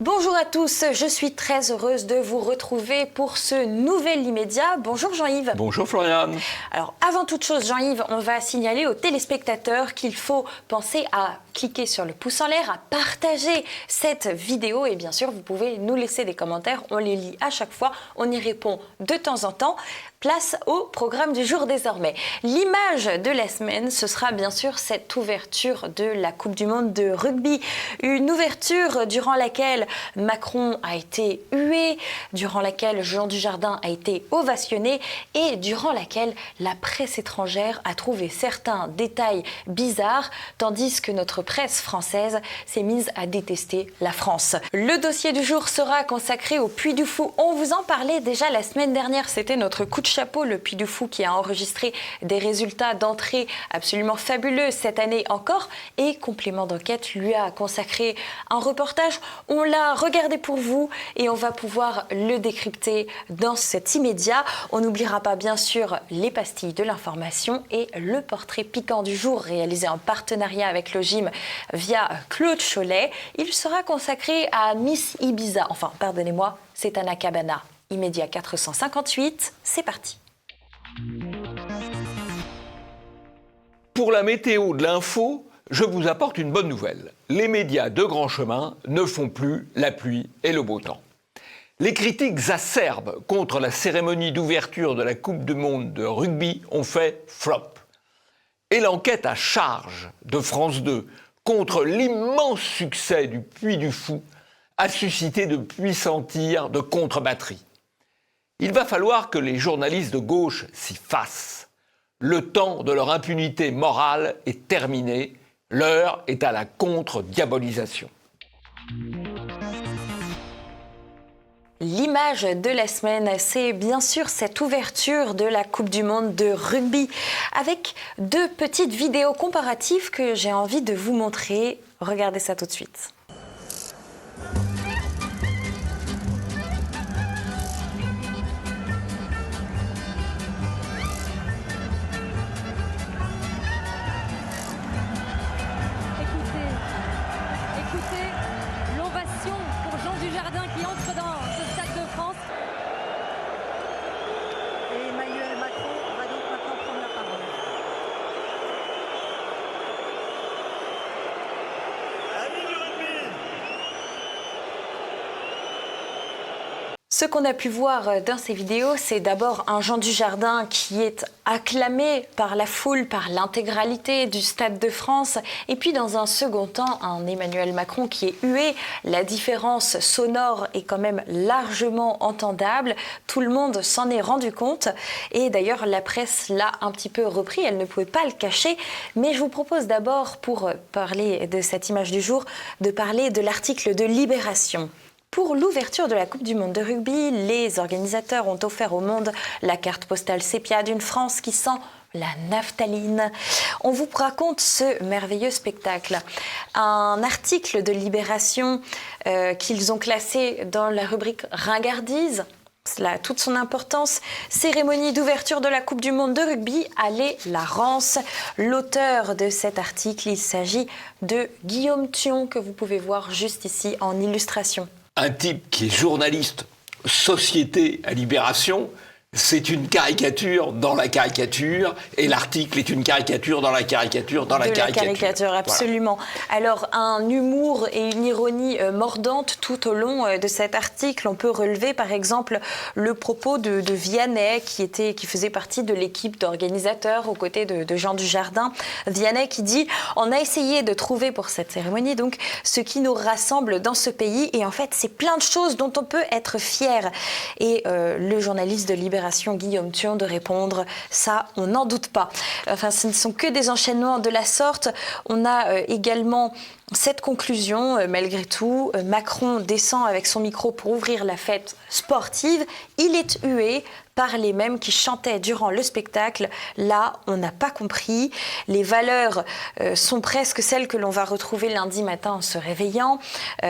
Bonjour à tous, je suis très heureuse de vous retrouver pour ce nouvel immédiat. Bonjour Jean-Yves. Bonjour Floriane. Alors avant toute chose Jean-Yves, on va signaler aux téléspectateurs qu'il faut penser à cliquer sur le pouce en l'air, à partager cette vidéo et bien sûr vous pouvez nous laisser des commentaires, on les lit à chaque fois, on y répond de temps en temps. Place au programme du jour désormais. L'image de la semaine, ce sera bien sûr cette ouverture de la Coupe du Monde de rugby. Une ouverture durant laquelle Macron a été hué, durant laquelle Jean Dujardin a été ovationné et durant laquelle la presse étrangère a trouvé certains détails bizarres, tandis que notre presse française s'est mise à détester la France. Le dossier du jour sera consacré au Puy du Fou. On vous en parlait déjà la semaine dernière, c'était notre coup de chapeau, le Puy du Fou qui a enregistré des résultats d'entrée absolument fabuleux cette année encore et Complément d'enquête lui a consacré un reportage. On l'a regardé pour vous et on va pouvoir le décrypter dans cet immédiat. On n'oubliera pas bien sûr les pastilles de l'information et le portrait piquant du jour réalisé en partenariat avec le gym via Claude Cholet. Il sera consacré à Miss Ibiza, enfin pardonnez-moi, c'est Anna Cabana. Immédiat 458, c'est parti. Pour la météo de l'info, je vous apporte une bonne nouvelle. Les médias de grand chemin ne font plus la pluie et le beau temps. Les critiques acerbes contre la cérémonie d'ouverture de la Coupe du Monde de rugby ont fait flop. Et l'enquête à charge de France 2 contre l'immense succès du Puy du Fou a suscité de puissants tirs de contre-batterie. Il va falloir que les journalistes de gauche s'y fassent. Le temps de leur impunité morale est terminé. L'heure est à la contre-diabolisation. L'image de la semaine, c'est bien sûr cette ouverture de la Coupe du Monde de rugby avec deux petites vidéos comparatives que j'ai envie de vous montrer. Regardez ça tout de suite. Ce qu'on a pu voir dans ces vidéos, c'est d'abord un Jean Dujardin qui est acclamé par la foule, par l'intégralité du Stade de France. Et puis dans un second temps, un Emmanuel Macron qui est hué. La différence sonore est quand même largement entendable. Tout le monde s'en est rendu compte. Et d'ailleurs, la presse l'a un petit peu repris. Elle ne pouvait pas le cacher. Mais je vous propose d'abord, pour parler de cette image du jour, de parler de l'article de Libération. Pour l'ouverture de la Coupe du Monde de rugby, les organisateurs ont offert au monde la carte postale sépia d'une France qui sent la naphtaline. On vous raconte ce merveilleux spectacle. Un article de Libération qu'ils ont classé dans la rubrique Ringardise. Cela a toute son importance. Cérémonie d'ouverture de la Coupe du Monde de rugby, allez la rance. L'auteur de cet article, il s'agit de Guillaume Thion, que vous pouvez voir juste ici en illustration. Un type qui est journaliste, société à Libération, c'est une caricature dans la caricature, et l'article est une caricature dans la caricature dans la caricature. Absolument. Voilà. Alors, un humour et une ironie mordante tout au long de cet article. On peut relever, par exemple, le propos de Vianney, qui faisait partie de l'équipe d'organisateurs aux côtés de Jean Dujardin. Vianney qui dit « On a essayé de trouver pour cette cérémonie donc ce qui nous rassemble dans ce pays, et en fait, c'est plein de choses dont on peut être fier. » Et le journaliste de Libération, Guillaume Thion, de répondre « ça, on n'en doute pas ». Enfin, ce ne sont que des enchaînements de la sorte. On a également cette conclusion, malgré tout, Macron descend avec son micro pour ouvrir la fête sportive. Il est hué par les mêmes qui chantaient durant le spectacle. Là, on n'a pas compris. Les valeurs sont presque celles que l'on va retrouver lundi matin en se réveillant,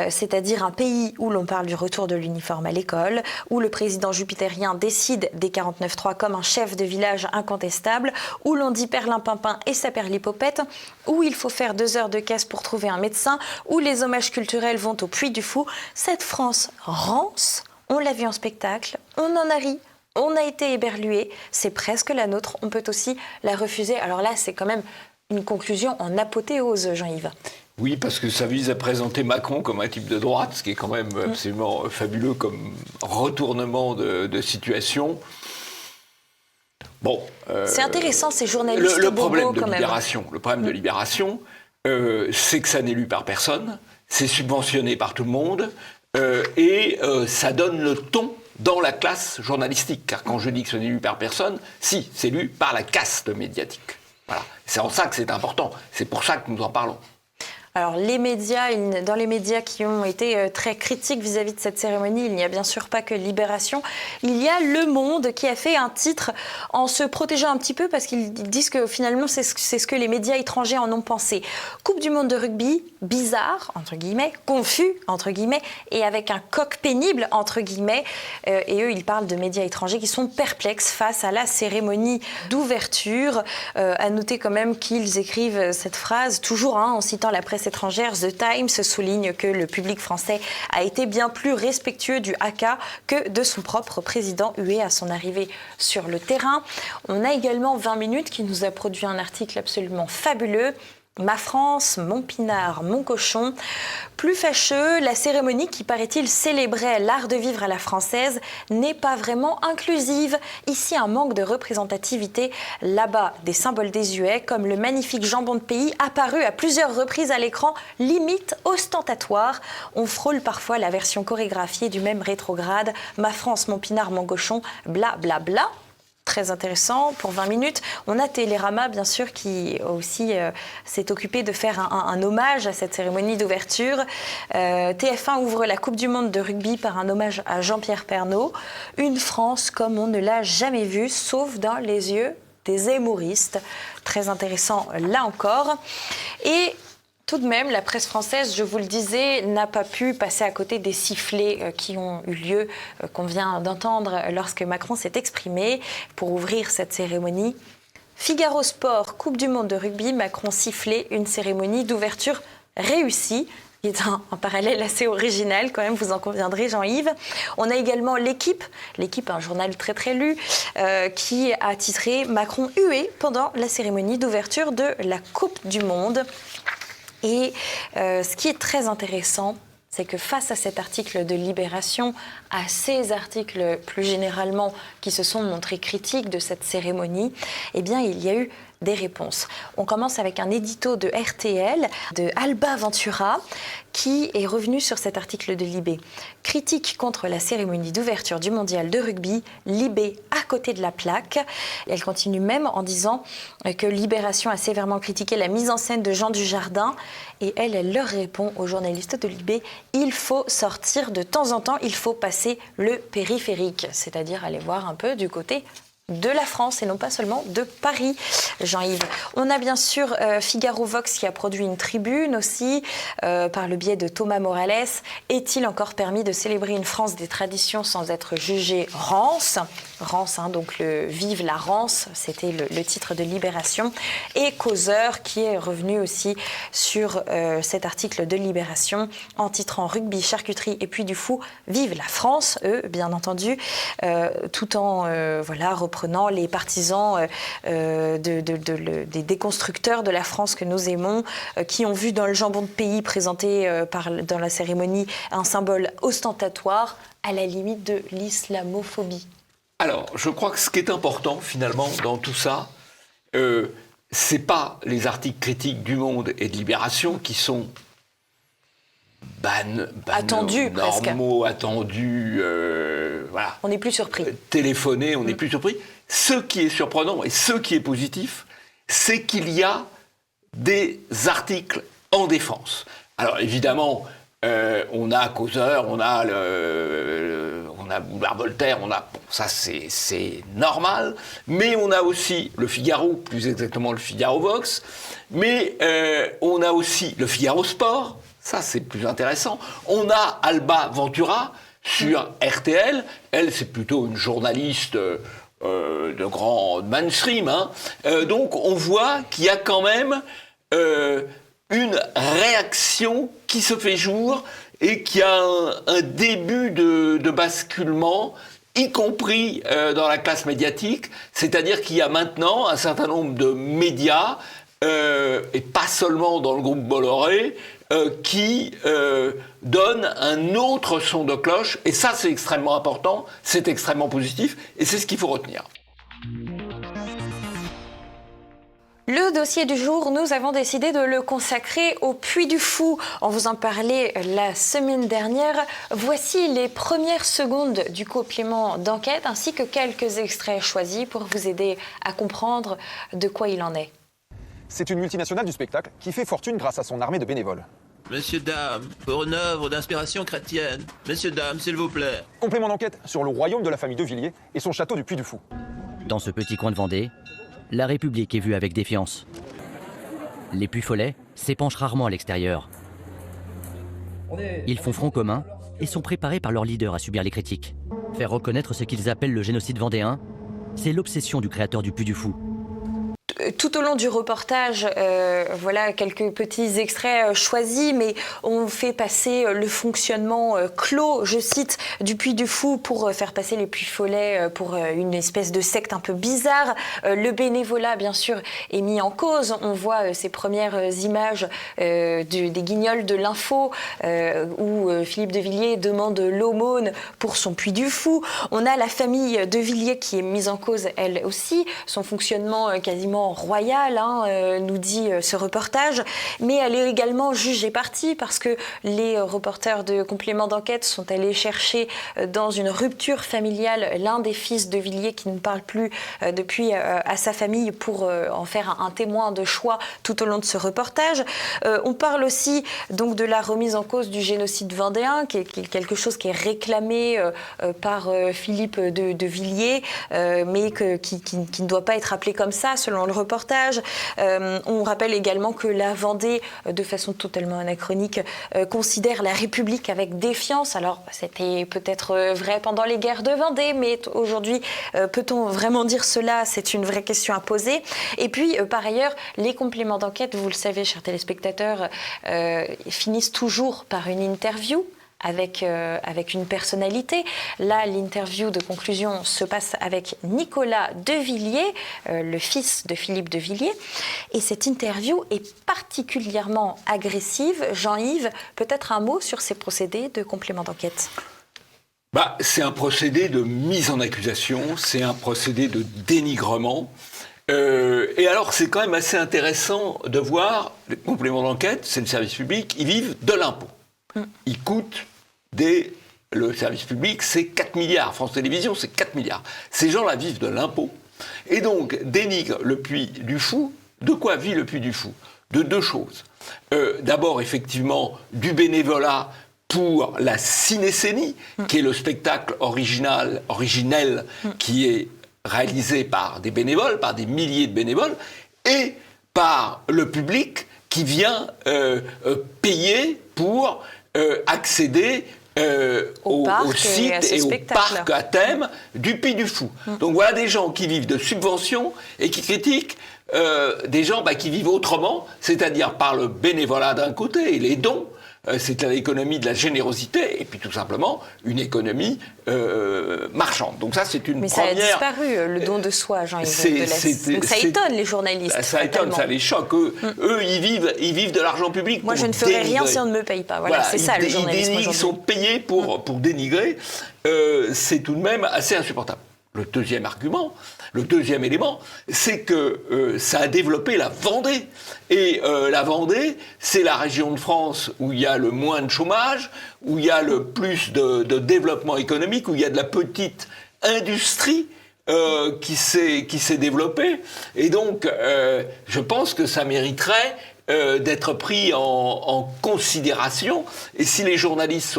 c'est-à-dire un pays où l'on parle du retour de l'uniforme à l'école, où le président jupitérien décide des 49.3 comme un chef de village incontestable, où l'on dit perlimpinpin et saperlipopette, où il faut faire 2 heures de caisse pour trouver un médecin, où les hommages culturels vont au Puy du Fou. Cette France rance, on l'a vu en spectacle, on en a ri. On a été éberlué, c'est presque la nôtre, on peut aussi la refuser. Alors là, c'est quand même une conclusion en apothéose, Jean-Yves. Oui, parce que ça vise à présenter Macron comme un type de droite, ce qui est quand même absolument fabuleux comme retournement de situation. Bon, c'est intéressant, ces journalistes le problème bobos, de quand même. Libération, le problème de Libération, c'est que ça n'est lu par personne, c'est subventionné par tout le monde, et ça donne le ton dans la classe journalistique. Car quand je dis que ce n'est lu par personne, si, c'est lu par la caste médiatique. Voilà. C'est en ça que c'est important. C'est pour ça que nous en parlons. Alors, les médias, dans les médias qui ont été très critiques vis-à-vis de cette cérémonie, il n'y a bien sûr pas que Libération. Il y a Le Monde qui a fait un titre en se protégeant un petit peu parce qu'ils disent que finalement, c'est ce que les médias étrangers en ont pensé. Coupe du monde de rugby, bizarre, entre guillemets, confus, entre guillemets, et avec un coq pénible, entre guillemets. Et eux, ils parlent de médias étrangers qui sont perplexes face à la cérémonie d'ouverture. À noter quand même qu'ils écrivent cette phrase, toujours en citant la presse étrangère. The Times souligne que le public français a été bien plus respectueux du haka que de son propre président hué à son arrivée sur le terrain. On a également 20 minutes qui nous a produit un article absolument fabuleux. Ma France, mon pinard, mon cochon. Plus fâcheux, la cérémonie qui, paraît-il, célébrait l'art de vivre à la française n'est pas vraiment inclusive. Ici, un manque de représentativité. Là-bas, des symboles désuets, comme le magnifique jambon de pays, apparu à plusieurs reprises à l'écran, limite ostentatoire. On frôle parfois la version chorégraphiée du même rétrograde. Ma France, mon pinard, mon cochon, bla bla bla. Très intéressant pour 20 minutes. On a Télérama, bien sûr, qui aussi s'est occupé de faire un hommage à cette cérémonie d'ouverture. TF1 ouvre la Coupe du Monde de rugby par un hommage à Jean-Pierre Pernaut. Une France comme on ne l'a jamais vue, sauf dans les yeux des humoristes. Très intéressant là encore. Et tout de même, la presse française, je vous le disais, n'a pas pu passer à côté des sifflets qui ont eu lieu, qu'on vient d'entendre lorsque Macron s'est exprimé pour ouvrir cette cérémonie. Figaro Sport, Coupe du Monde de rugby, Macron sifflé, une cérémonie d'ouverture réussie. Qui est un parallèle assez original, quand même, vous en conviendrez, Jean-Yves. On a également L'Équipe, un journal très très lu, qui a titré « Macron hué pendant la cérémonie d'ouverture de la Coupe du Monde ». Et ce qui est très intéressant, c'est que face à cet article de Libération, à ces articles plus généralement qui se sont montrés critiques de cette cérémonie, eh bien, il y a eu des réponses. On commence avec un édito de RTL, de Alba Ventura, qui est revenu sur cet article de Libé. Critique contre la cérémonie d'ouverture du mondial de rugby, Libé à côté de la plaque. Elle continue même en disant que Libération a sévèrement critiqué la mise en scène de Jean Dujardin. Et elle leur répond aux journalistes de Libé, il faut sortir de temps en temps, il faut passer le périphérique, c'est-à-dire aller voir un peu du côté de la France et non pas seulement de Paris, Jean-Yves. On a bien sûr Figaro Vox qui a produit une tribune aussi par le biais de Thomas Morales. Est-il encore permis de célébrer une France des traditions sans être jugé rance ? Rance, donc le Vive la Rance, c'était le titre de Libération. Et Causeur qui est revenu aussi sur cet article de Libération en titrant Rugby, charcuterie et Puy du Fou, Vive la France, eux, bien entendu, tout en reprenant les partisans des déconstructeurs de la France que nous aimons, qui ont vu dans le jambon de pays présenté dans la cérémonie un symbole ostentatoire à la limite de l'islamophobie. Alors, je crois que ce qui est important finalement dans tout ça, c'est pas les articles critiques du Monde et de Libération qui sont attendus, normaux, attendus, voilà. On n'est plus surpris. Téléphoner, on n'est plus surpris. Ce qui est surprenant et ce qui est positif, c'est qu'il y a des articles en défense. Alors évidemment, on a Causeur, on a Boulevard Voltaire, ça c'est normal, mais on a aussi le Figaro, plus exactement le Figaro Vox, mais on a aussi le Figaro Sport, ça c'est plus intéressant. On a Alba Ventura sur RTL, elle c'est plutôt une journaliste de grand mainstream, hein. Donc on voit qu'il y a quand même une réaction qui se fait jour et qui a un début de basculement, y compris dans la classe médiatique, c'est-à-dire qu'il y a maintenant un certain nombre de médias, et pas seulement dans le groupe Bolloré, qui donnent un autre son de cloche, et ça c'est extrêmement important, c'est extrêmement positif, et c'est ce qu'il faut retenir. Le dossier du jour, nous avons décidé de le consacrer au Puy du Fou. On vous en parlait la semaine dernière. Voici les premières secondes du complément d'enquête ainsi que quelques extraits choisis pour vous aider à comprendre de quoi il en est. C'est une multinationale du spectacle qui fait fortune grâce à son armée de bénévoles. Messieurs, dames, pour une œuvre d'inspiration chrétienne. Messieurs, dames, s'il vous plaît. Complément d'enquête sur le royaume de la famille de Villiers et son château du Puy du Fou. Dans ce petit coin de Vendée, la République est vue avec défiance. Les Puy-Follets s'épanchent rarement à l'extérieur. Ils font front commun et sont préparés par leur leader à subir les critiques. Faire reconnaître ce qu'ils appellent le génocide vendéen, c'est l'obsession du créateur du Puy du Fou. Tout au long du reportage, voilà quelques petits extraits choisis, mais on fait passer le fonctionnement clos, je cite, du Puy du Fou pour faire passer les Puy-Follets pour une espèce de secte un peu bizarre. Le bénévolat, bien sûr, est mis en cause. On voit ces premières images des guignols de l'info où Philippe de Villiers demande l'aumône pour son Puy du Fou. On a la famille de Villiers qui est mise en cause, elle aussi, son fonctionnement quasiment royale, nous dit ce reportage, mais elle est également jugée partie parce que les reporters de complément d'enquête sont allés chercher dans une rupture familiale l'un des fils de Villiers qui ne parle plus depuis à sa famille pour en faire un témoin de choix tout au long de ce reportage. On parle aussi donc de la remise en cause du génocide vendéen, qui est quelque chose qui est réclamé par Philippe de Villiers, mais qui ne doit pas être appelé comme ça selon le reportage. On rappelle également que la Vendée, de façon totalement anachronique, considère la République avec défiance. Alors, c'était peut-être vrai pendant les guerres de Vendée, mais aujourd'hui, peut-on vraiment dire cela? C'est une vraie question à poser. Et puis, par ailleurs, les compléments d'enquête, vous le savez, chers téléspectateurs, finissent toujours par une interview avec une personnalité. Là, l'interview de conclusion se passe avec Nicolas de Villiers, le fils de Philippe de Villiers. Et cette interview est particulièrement agressive. Jean-Yves, peut-être un mot sur ces procédés de complément d'enquête? C'est un procédé de mise en accusation, c'est un procédé de dénigrement. Et alors, c'est quand même assez intéressant de voir, les compléments d'enquête, c'est le service public, ils vivent de l'impôt. Ils coûtent le service public, c'est 4 milliards. France Télévisions, c'est 4 milliards. Ces gens-là vivent de l'impôt. Et donc, dénigrent le Puy du Fou. De quoi vit le Puy du Fou? De deux choses. D'abord, effectivement, du bénévolat pour la cinécénie, qui est le spectacle originel qui est réalisé par des bénévoles, par des milliers de bénévoles, et par le public qui vient payer pour accéder au site et au parc à thème du Puy du Fou. Donc voilà des gens qui vivent de subventions et qui critiquent des gens qui vivent autrement, c'est-à-dire par le bénévolat d'un côté et les dons. C'est l'économie de la générosité et puis tout simplement une économie marchande. Donc ça, c'est une première... Mais ça a disparu, le don de soi, Jean-Yves. Donc ça étonne les journalistes. Ça étonne, ça les choque. Eux, ils vivent de l'argent public. Moi, je ne ferai rien si on ne me paye pas. Voilà, c'est ça le journalisme aujourd'hui. Ils sont payés pour dénigrer. C'est tout de même assez insupportable. Le deuxième élément, c'est que ça a développé la Vendée. Et la Vendée, c'est la région de France où il y a le moins de chômage, où il y a le plus de développement économique, où il y a de la petite industrie qui s'est développée. Et donc, je pense que ça mériterait d'être pris en considération. Et si les journalistes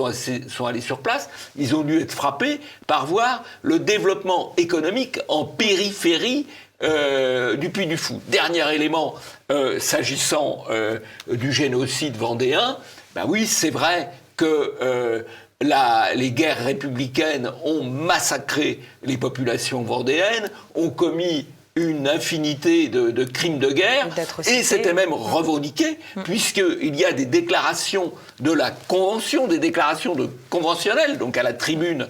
sont allés sur place, ils ont dû être frappés par voir le développement économique en périphérie du Puy du Fou. Dernier élément, s'agissant du génocide vendéen, ben oui, c'est vrai que les guerres républicaines ont massacré les populations vendéennes, ont commis une infinité de crimes de guerre, et c'était même revendiqué, puisqu'il y a des déclarations de la Convention, des déclarations conventionnelles, donc à la tribune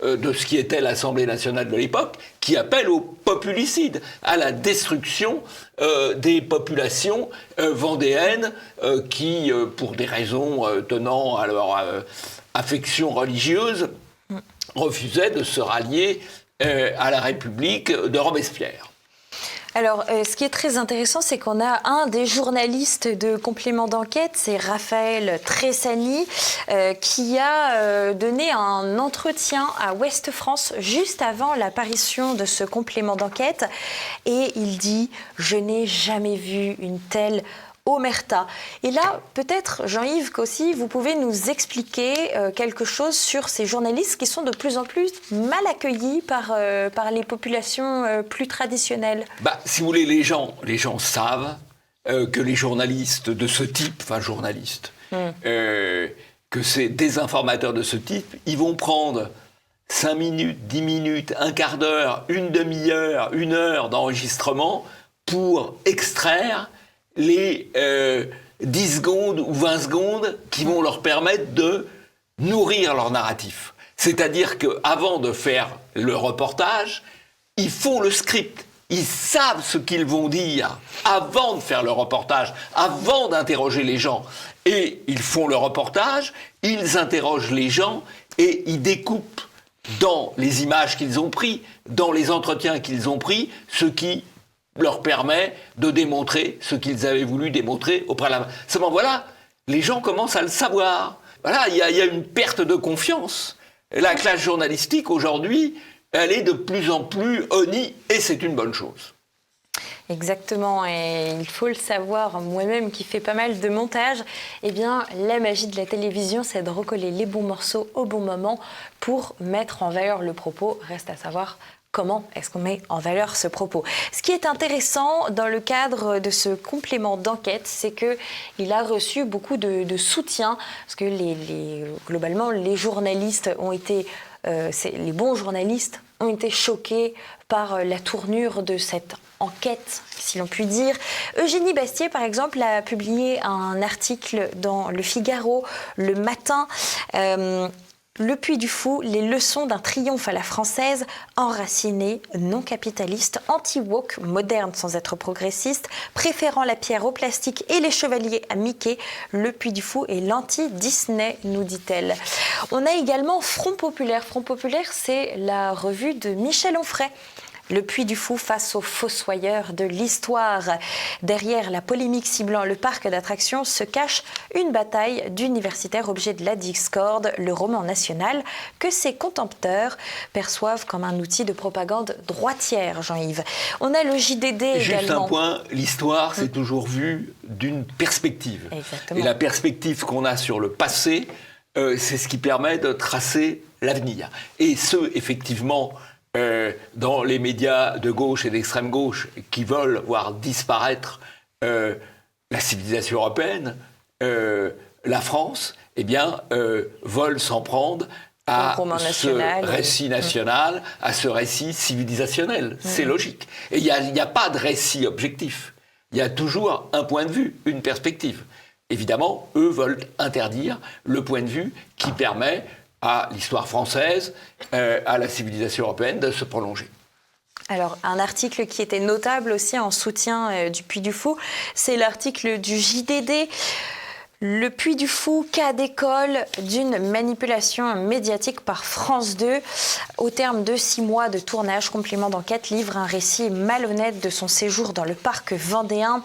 de ce qui était l'Assemblée nationale de l'époque, qui appellent au populicide, à la destruction des populations vendéennes qui, pour des raisons tenant à leur affection religieuse, refusaient de se rallier à la République de Robespierre. Alors, ce qui est très intéressant, c'est qu'on a un des journalistes de complément d'enquête, c'est Raphaël Tressani, qui a donné un entretien à Ouest France juste avant l'apparition de ce complément d'enquête. Et il dit « Je n'ai jamais vu une telle omerta ». Et là, peut-être, Jean-Yves, qu'aussi, vous pouvez nous expliquer quelque chose sur ces journalistes qui sont de plus en plus mal accueillis par les populations plus traditionnelles. Si vous voulez, les gens savent que les journalistes de ce type, que ces désinformateurs de ce type, ils vont prendre 5 minutes, 10 minutes, un quart d'heure, une demi-heure, 1 heure d'enregistrement pour extraire les 10 secondes ou 20 secondes qui vont leur permettre de nourrir leur narratif. C'est-à-dire qu'avant de faire le reportage, ils font le script. Ils savent ce qu'ils vont dire avant de faire le reportage, avant d'interroger les gens. Et ils font le reportage, ils interrogent les gens et ils découpent dans les images qu'ils ont prises, dans les entretiens qu'ils ont pris, ce qui leur permet de démontrer ce qu'ils avaient voulu démontrer au préalable. Seulement voilà, les gens commencent à le savoir. Voilà, il y a une perte de confiance. La classe journalistique aujourd'hui, elle est de plus en plus honnie et c'est une bonne chose. Exactement, et il faut le savoir, moi-même qui fais pas mal de montage, eh bien la magie de la télévision, c'est de recoller les bons morceaux au bon moment pour mettre en valeur le propos. Reste à savoir comment est-ce qu'on met en valeur ce propos. Ce qui est intéressant dans le cadre de ce complément d'enquête, c'est qu'il a reçu beaucoup de soutien, parce que globalement, les journalistes ont été, les bons journalistes ont été choqués par la tournure de cette enquête, si l'on peut dire. Eugénie Bastier, par exemple, a publié un article dans Le Figaro le matin. Le Puy du Fou, les leçons d'un triomphe à la française, enraciné, non capitaliste, anti-woke, moderne sans être progressiste, préférant la pierre au plastique et les chevaliers à Mickey, le Puy du Fou est l'anti-Disney, nous dit-elle. On a également Front Populaire. Front Populaire, c'est la revue de Michel Onfray. Le Puy du Fou face aux fossoyeurs de l'histoire. Derrière la polémique ciblant le parc d'attractions se cache une bataille d'universitaires objets de la discorde, le roman national, que ses contempteurs perçoivent comme un outil de propagande droitière, Jean-Yves. On a le JDD également. Juste un point, l'histoire, c'est toujours vu d'une perspective. Exactement. Et la perspective qu'on a sur le passé, c'est ce qui permet de tracer l'avenir. Et effectivement, dans les médias de gauche et d'extrême gauche qui veulent voir disparaître la civilisation européenne, la France, eh bien, veulent s'en prendre à ce récit national, à ce récit civilisationnel. C'est logique. Et il n'y a pas de récit objectif. Il y a toujours un point de vue, une perspective. Évidemment, eux veulent interdire le point de vue qui permet à l'histoire française, à la civilisation européenne de se prolonger. Alors, un article qui était notable aussi en soutien du Puy du Fou, c'est l'article du JDD. Le Puy du Fou, cas d'école d'une manipulation médiatique par France 2. Au terme de 6 mois de tournage, Complément d'enquête livre un récit malhonnête de son séjour dans le parc vendéen,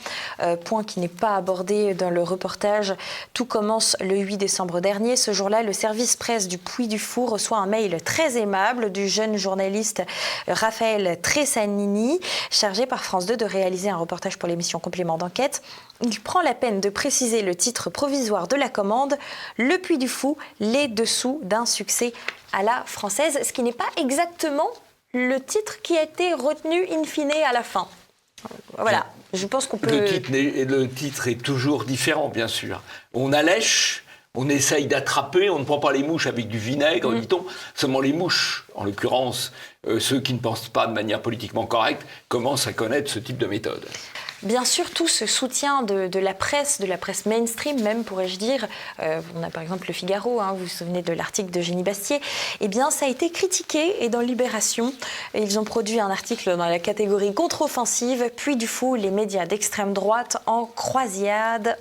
point qui n'est pas abordé dans le reportage. Tout commence le 8 décembre dernier. Ce jour-là, le service presse du Puy du Fou reçoit un mail très aimable du jeune journaliste Raphaël Tressanini, chargé par France 2 de réaliser un reportage pour l'émission Complément d'enquête. Il prend la peine de préciser le titre provisoire de la commande, Le Puy du Fou, les dessous d'un succès à la française, ce qui n'est pas exactement le titre qui a été retenu in fine à la fin. Voilà, je pense qu'on peut... Le titre est toujours différent, bien sûr. On allèche, on essaye d'attraper, on ne prend pas les mouches avec du vinaigre, dit-on. Seulement les mouches, en l'occurrence, ceux qui ne pensent pas de manière politiquement correcte, commencent à connaître ce type de méthode. Bien sûr, tout ce soutien de la presse mainstream même, pourrais-je dire, on a par exemple Le Figaro, vous vous souvenez de l'article d'Eugénie Bastier, eh bien ça a été critiqué, et dans Libération, ils ont produit un article dans la catégorie contre-offensive, Puy du Fou, les médias d'extrême droite en croisade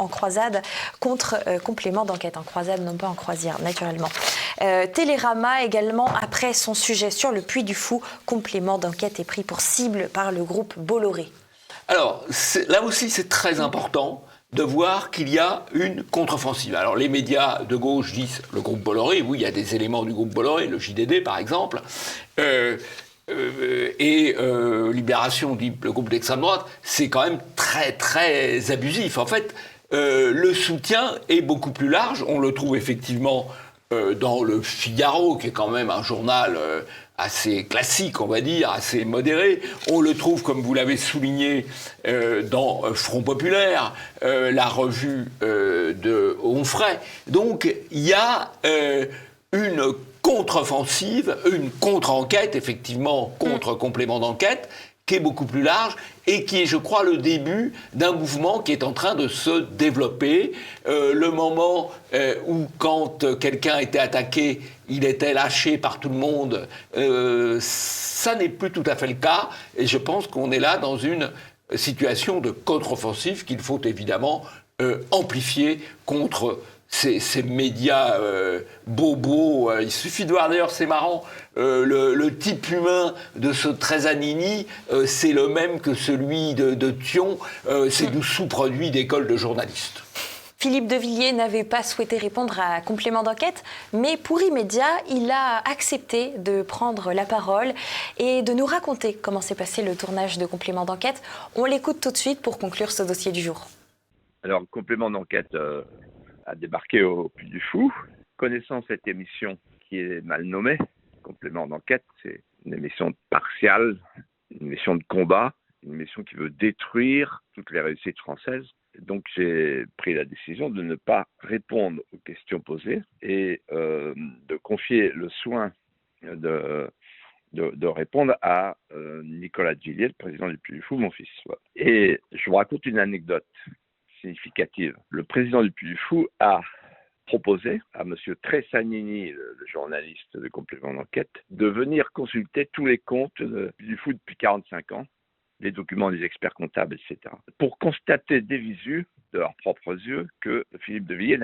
contre Complément d'enquête, en croisade, non pas en croisière, naturellement. Télérama également, après son sujet sur le Puy du Fou, Complément d'enquête est pris pour cible par le groupe Bolloré. Alors, là aussi, c'est très important de voir qu'il y a une contre-offensive. Alors, les médias de gauche disent le groupe Bolloré, oui, il y a des éléments du groupe Bolloré, le JDD par exemple, et Libération dit le groupe d'extrême droite, c'est quand même très, très abusif. En fait, le soutien est beaucoup plus large, on le trouve effectivement dans le Figaro, qui est quand même un journal assez classique, on va dire, assez modéré. On le trouve, comme vous l'avez souligné, dans Front Populaire, la revue de Onfray. Donc, il y a une contre-offensive, une contre-enquête, effectivement, contre Complément d'enquête, qui est beaucoup plus large et qui est, je crois, le début d'un mouvement qui est en train de se développer. Le moment où, quand quelqu'un était attaqué, il était lâché par tout le monde, ça n'est plus tout à fait le cas. Et je pense qu'on est là dans une situation de contre-offensive qu'il faut évidemment amplifier contre ces médias bobos. Il suffit de voir, d'ailleurs, c'est marrant, le type humain de ce Tressanini, c'est le même que celui de Thion, c'est du sous-produit d'école de journalistes. Philippe de Villiers n'avait pas souhaité répondre à Complément d'enquête, mais pour Immédiat, il a accepté de prendre la parole et de nous raconter comment s'est passé le tournage de Complément d'enquête. On l'écoute tout de suite pour conclure ce dossier du jour. Alors, Complément d'enquête a débarqué au Puy du Fou. Connaissant cette émission qui est mal nommée, Complément d'enquête, c'est une émission partiale, une émission de combat, une émission qui veut détruire toutes les réussites françaises. Donc j'ai pris la décision de ne pas répondre aux questions posées et de confier le soin de répondre à Nicolas Gillier, le président du Puy du Fou, mon fils. Voilà. Et je vous raconte une anecdote significative. Le président du Puy du Fou a proposé à M. Tressanini, le journaliste de Complément d'enquête, de venir consulter tous les comptes du Fou depuis 45 ans, les documents des experts comptables, etc., pour constater des visu, de leurs propres yeux, que Philippe de Villiers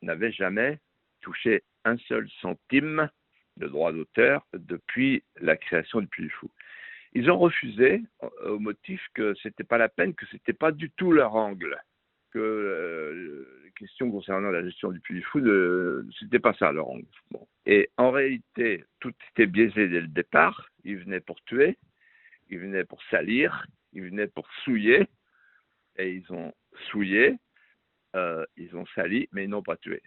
n'avait jamais touché un seul centime de droit d'auteur depuis la création du Puy du Fou. Ils ont refusé au motif que c'était pas la peine, que c'était pas du tout leur angle, que les questions concernant la gestion du Puy du Fou, c'était pas ça leur angle. Bon. Et en réalité, tout était biaisé dès le départ. Ils venaient pour tuer, ils venaient pour salir, ils venaient pour souiller, et ils ont souillé, ils ont sali, mais ils n'ont pas tué.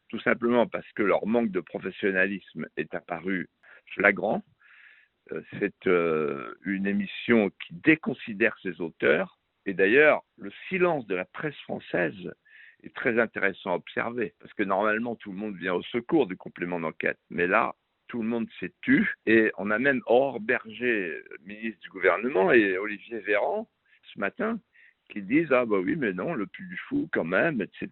Tout simplement parce que leur manque de professionnalisme est apparu flagrant. C'est une émission qui déconsidère ses auteurs. Et d'ailleurs, le silence de la presse française est très intéressant à observer, parce que normalement, tout le monde vient au secours du Complément d'enquête. Mais là, tout le monde s'est tu, et on a même Aurore Berger, ministre du gouvernement, et Olivier Véran, ce matin, qui disent « Ah bah oui, mais non, le Puy du Fou, quand même, c'est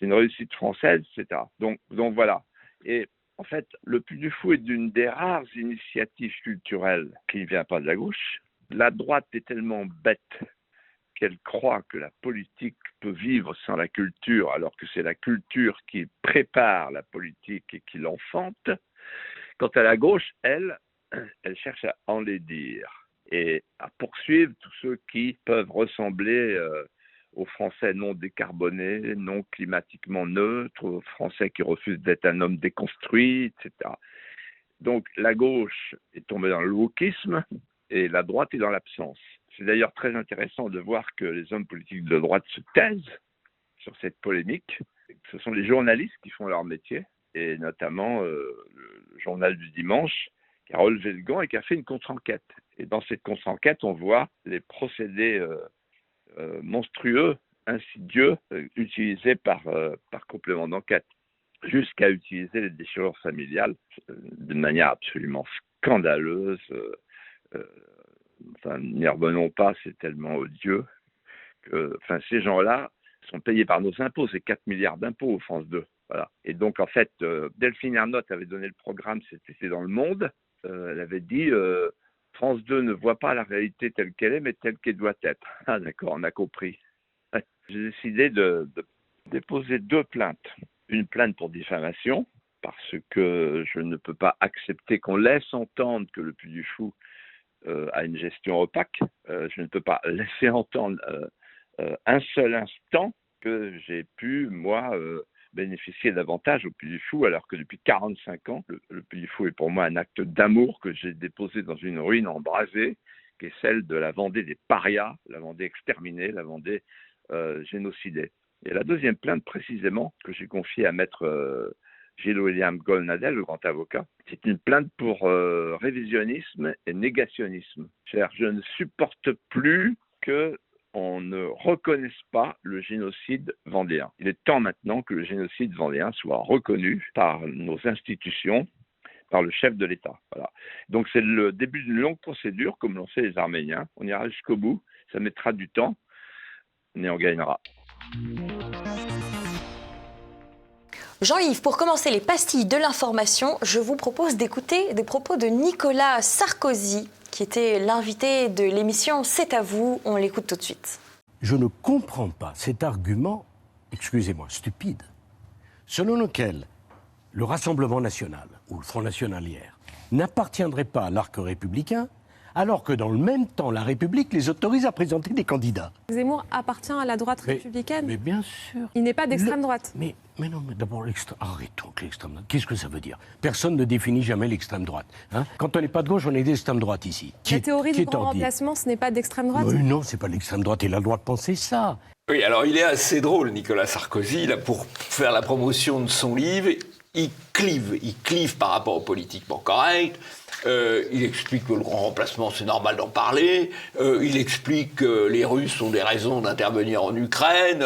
une réussite française, etc. » Donc voilà. Et en fait, le Puy du Fou est d'une des rares initiatives culturelles qui ne vient pas de la gauche. La droite est tellement bête qu'elle croit que la politique peut vivre sans la culture, alors que c'est la culture qui prépare la politique et qui l'enfante. Quant à la gauche, elle cherche à enlaidir et à poursuivre tous ceux qui peuvent ressembler aux Français non décarbonés, non climatiquement neutres, aux Français qui refusent d'être un homme déconstruit, etc. Donc la gauche est tombée dans le wokisme et la droite est dans l'absence. C'est d'ailleurs très intéressant de voir que les hommes politiques de droite se taisent sur cette polémique. Ce sont les journalistes qui font leur métier, et notamment le journal du dimanche, qui a relevé le gant et qui a fait une contre-enquête. Et dans cette contre-enquête, on voit les procédés monstrueux, insidieux, utilisés par complément d'enquête, jusqu'à utiliser les déchirures familiales d'une manière absolument scandaleuse. N'y revenons pas, c'est tellement odieux que ces gens-là sont payés par nos impôts, c'est 4 milliards d'impôts, France 2. Voilà. Et donc, en fait, Delphine Ernotte avait donné le programme, c'était dans Le Monde. Elle avait dit France 2 ne voit pas la réalité telle qu'elle est, mais telle qu'elle doit être. Ah, d'accord, on a compris. J'ai décidé de déposer 2 plaintes. Une plainte pour diffamation, parce que je ne peux pas accepter qu'on laisse entendre que le Puy du Fou a une gestion opaque. Je ne peux pas laisser entendre un seul instant que j'ai pu, moi, bénéficier davantage au Puy du Fou, alors que depuis 45 ans, le Puy du Fou est pour moi un acte d'amour que j'ai déposé dans une ruine embrasée, qui est celle de la Vendée des parias, la Vendée exterminée, la Vendée génocidée. Et la deuxième plainte, précisément, que j'ai confiée à maître Gilles-William Goldnadel, le grand avocat, c'est une plainte pour révisionnisme et négationnisme. Je ne supporte plus qu'on ne reconnaisse pas le génocide vendéen. Il est temps maintenant que le génocide vendéen soit reconnu par nos institutions, par le chef de l'État. Voilà. Donc c'est le début d'une longue procédure, comme l'ont fait les Arméniens. On ira jusqu'au bout, ça mettra du temps, mais on gagnera. Jean-Yves, pour commencer les pastilles de l'information, je vous propose d'écouter des propos de Nicolas Sarkozy, qui était l'invité de l'émission C'est à vous. On l'écoute tout de suite. Je ne comprends pas cet argument, excusez-moi, stupide, selon lequel le Rassemblement national, ou le Front national hier, n'appartiendrait pas à l'arc républicain, alors que dans le même temps, la République les autorise à présenter des candidats. Zemmour appartient à la droite républicaine. Mais bien sûr. Il n'est pas d'extrême droite. Mais non, mais d'abord, arrêtons avec l'extrême droite. Qu'est-ce que ça veut dire? Personne ne définit jamais l'extrême droite. Hein? Quand on n'est pas de gauche, on est d'extrême droite ici. La théorie du grand remplacement, ce n'est pas d'extrême droite? Non, c'est pas l'extrême droite. Il a le droit de penser ça. Oui, alors il est assez drôle, Nicolas Sarkozy, là, pour faire la promotion de son livre. Il clive par rapport au politiquement correct. Il explique que le grand remplacement, c'est normal d'en parler. Il explique que les Russes ont des raisons d'intervenir en Ukraine.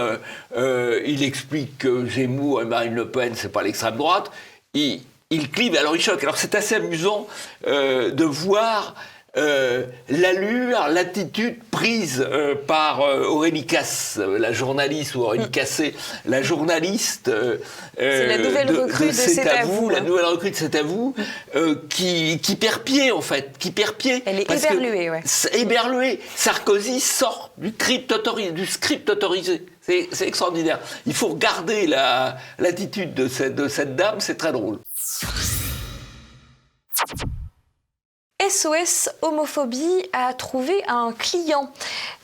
Il explique que Zemmour et Marine Le Pen, c'est pas l'extrême droite. Il clive, alors il choque. Alors c'est assez amusant de voir l'allure, l'attitude prise par Aurélie Casse, la journaliste, ou Aurélie Cassé, la journaliste c'est la nouvelle recrue de C'est à vous. La nouvelle recrue de C'est à vous, qui perd pied, en fait, qui perd pied. Elle est éberluée, ouais. Éberluée. Sarkozy sort du script autorisé. C'est extraordinaire. Il faut regarder l'attitude de cette dame, c'est très drôle. SOS Homophobie a trouvé un client.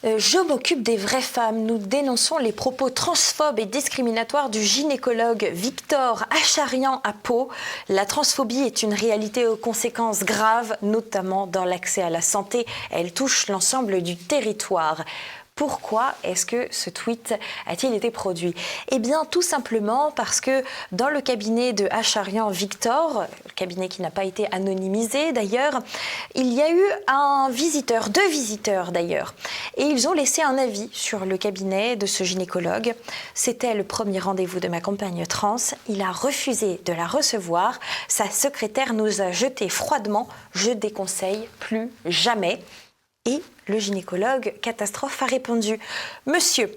Je m'occupe des vraies femmes. Nous dénonçons les propos transphobes et discriminatoires du gynécologue Victor Acharian à Pau. La transphobie est une réalité aux conséquences graves, notamment dans l'accès à la santé. Elle touche l'ensemble du territoire. Pourquoi est-ce que ce tweet a-t-il été produit? Eh bien, tout simplement parce que dans le cabinet de Acharian Victor, le cabinet qui n'a pas été anonymisé d'ailleurs, il y a eu deux visiteurs d'ailleurs. Et ils ont laissé un avis sur le cabinet de ce gynécologue. C'était le premier rendez-vous de ma compagne trans. Il a refusé de la recevoir. Sa secrétaire nous a jeté froidement. Je déconseille plus jamais. Et Le gynécologue catastrophe a répondu « Monsieur,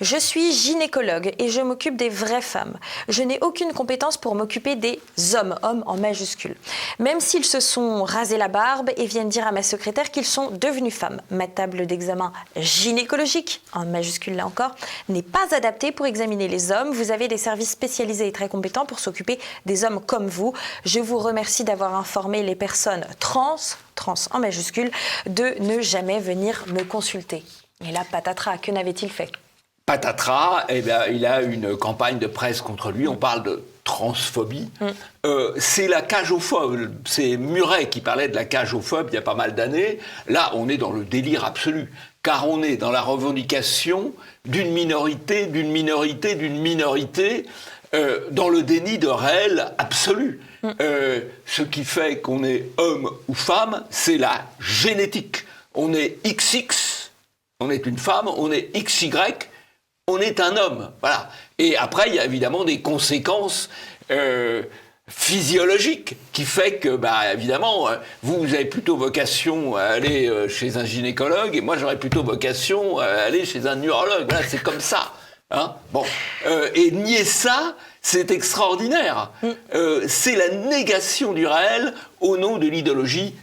je suis gynécologue et je m'occupe des vraies femmes. Je n'ai aucune compétence pour m'occuper des hommes en majuscule. Même s'ils se sont rasé la barbe et viennent dire à ma secrétaire qu'ils sont devenus femmes. Ma table d'examen gynécologique, en majuscule là encore, n'est pas adaptée pour examiner les hommes. Vous avez des services spécialisés et très compétents pour s'occuper des hommes comme vous. Je vous remercie d'avoir informé les personnes trans en majuscule, de ne jamais venir me consulter. » Et là, patatras, que n'avait-il fait? Patatras, eh bien, il a une campagne de presse contre lui. On parle de transphobie. C'est la cagophobe. C'est Muret qui parlait de la cagophobe il y a pas mal d'années. Là, on est dans le délire absolu. Car on est dans la revendication d'une minorité, dans le déni de réel absolu. Ce qui fait qu'on est homme ou femme, c'est la génétique. On est XX, on est une femme, on est XY, on est un homme. Voilà. Et après, il y a évidemment des conséquences physiologique qui fait que, évidemment, vous avez plutôt vocation à aller chez un gynécologue et moi j'aurais plutôt vocation à aller chez un urologue. Voilà, c'est comme ça. Hein, bon. Et nier ça, c'est extraordinaire. C'est la négation du réel au nom de l'idéologie.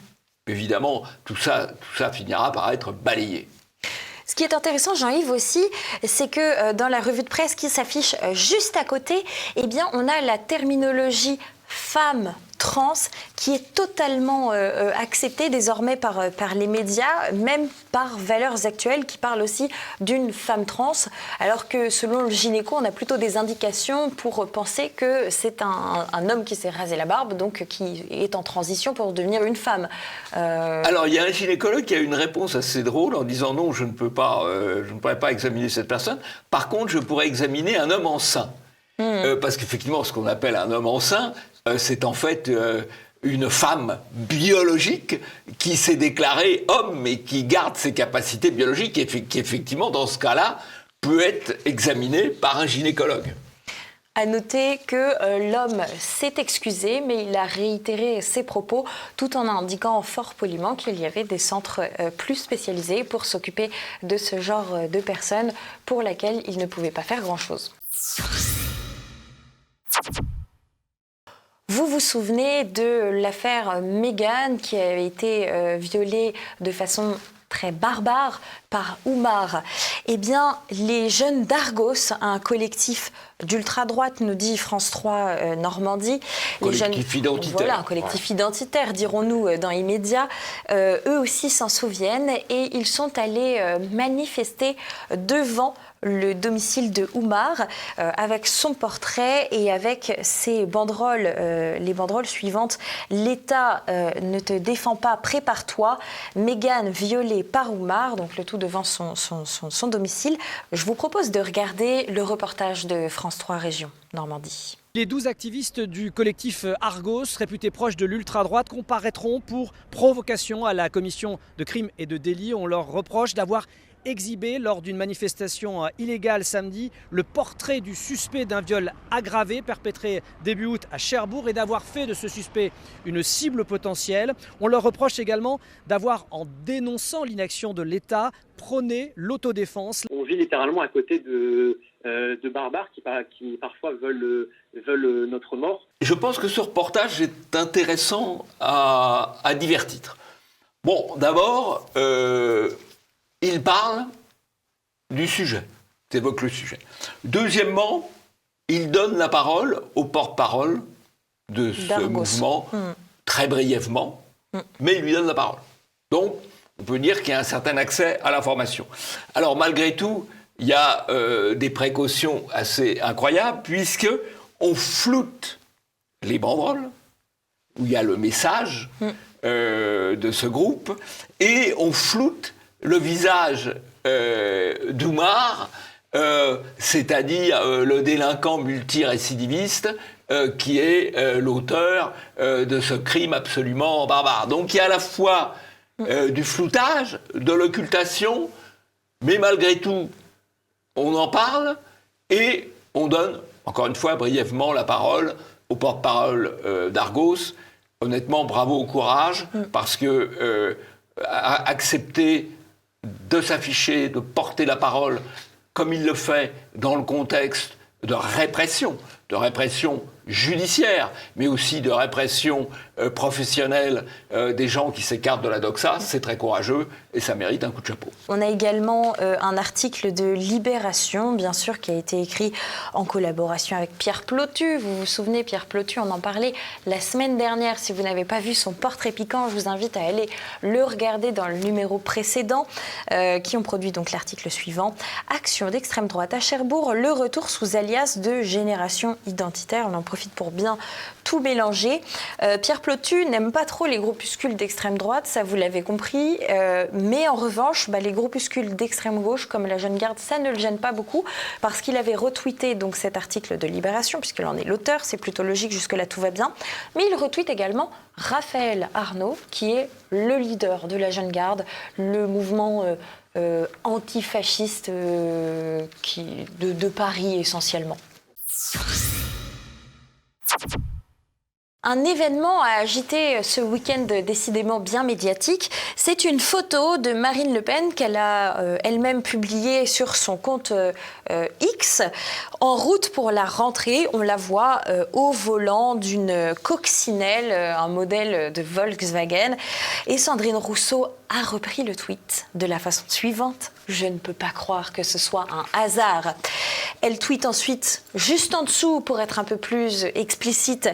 Évidemment, tout ça finira par être balayé. Ce qui est intéressant, Jean-Yves, aussi, c'est que dans la revue de presse qui s'affiche juste à côté, eh bien, on a la terminologie femme trans qui est totalement acceptée désormais par les médias, même par Valeurs Actuelles qui parle aussi d'une femme trans, alors que selon le gynéco, on a plutôt des indications pour penser que c'est un homme qui s'est rasé la barbe, donc qui est en transition pour devenir une femme. Alors, il y a un gynécologue qui a une réponse assez drôle en disant non, je ne pourrais pas examiner cette personne. Par contre, je pourrais examiner un homme enceint. Parce qu'effectivement, ce qu'on appelle un homme enceint, c'est en fait une femme biologique qui s'est déclarée homme, mais qui garde ses capacités biologiques et qui, effectivement, dans ce cas-là, peut être examinée par un gynécologue. À noter que l'homme s'est excusé, mais il a réitéré ses propos tout en indiquant fort poliment qu'il y avait des centres plus spécialisés pour s'occuper de ce genre de personnes pour lesquelles il ne pouvait pas faire grand-chose. Vous vous souvenez de l'affaire Meghan qui avait été violée de façon très barbare par Oumar. Eh bien, les jeunes d'Argos, un collectif d'ultra-droite, nous dit France 3 Normandie. Collectif identitaire. Voilà, un collectif identitaire, dirons-nous, dans les médias. Eux aussi s'en souviennent et ils sont allés manifester devant le domicile de Oumar avec son portrait et avec ses banderoles, les banderoles suivantes. L'État ne te défend pas, prépare-toi. Meghan violée par Oumar, donc le tout devant son domicile. Je vous propose de regarder le reportage de France 3 Région Normandie. Les 12 activistes du collectif Argos, réputés proches de l'ultra-droite, comparaîtront pour provocation à la commission de crimes et de délits. On leur reproche d'avoir exhibé lors d'une manifestation illégale samedi le portrait du suspect d'un viol aggravé perpétré début août à Cherbourg et d'avoir fait de ce suspect une cible potentielle. On leur reproche également d'avoir, en dénonçant l'inaction de l'État, prôné l'autodéfense. On vit littéralement à côté de barbares qui parfois veulent notre mort. Je pense que ce reportage est intéressant à divers titres. Bon, d'abord, il parle du sujet, il évoque le sujet. Deuxièmement, il donne la parole au porte-parole de ce mouvement, très brièvement, mais il lui donne la parole. Donc, on peut dire qu'il y a un certain accès à l'information. Alors, malgré tout, il y a des précautions assez incroyables, puisqu'on floute les banderoles, où il y a le message de ce groupe, et on floute le visage d'Oumar, c'est-à-dire le délinquant multirécidiviste qui est l'auteur de ce crime absolument barbare. Donc il y a à la fois du floutage, de l'occultation, mais malgré tout, on en parle et on donne, encore une fois, brièvement la parole au porte-parole d'Argos. Honnêtement, bravo au courage, parce que accepter de s'afficher, de porter la parole, comme il le fait dans le contexte de répression judiciaire, mais aussi de répression professionnelle des gens qui s'écartent de la doxa, c'est très courageux et ça mérite un coup de chapeau. On a également un article de Libération, bien sûr, qui a été écrit en collaboration avec Pierre Plotu. Vous vous souvenez, Pierre Plotu, on en parlait la semaine dernière. Si vous n'avez pas vu son portrait piquant, je vous invite à aller le regarder dans le numéro précédent, qui ont produit donc l'article suivant. Action d'extrême droite à Cherbourg, le retour sous alias de Génération Identitaire. On en profite pour bien tout mélanger. Pierre Plotu n'aime pas trop les groupuscules d'extrême droite, ça vous l'avez compris, mais en revanche, les groupuscules d'extrême gauche comme la Jeune Garde, ça ne le gêne pas beaucoup parce qu'il avait retweeté donc cet article de Libération, puisqu'il en est l'auteur, c'est plutôt logique, jusque-là tout va bien, mais il retweet également Raphaël Arnaud, qui est le leader de la Jeune Garde, le mouvement antifasciste de Paris essentiellement. Un événement a agité ce week-end décidément bien médiatique. C'est une photo de Marine Le Pen qu'elle a elle-même publiée sur son compte X. En route pour la rentrée, on la voit au volant d'une coccinelle, un modèle de Volkswagen. Et Sandrine Rousseau a repris le tweet de la façon suivante. Je ne peux pas croire que ce soit un hasard. Elle tweet ensuite, juste en dessous, pour être un peu plus explicite,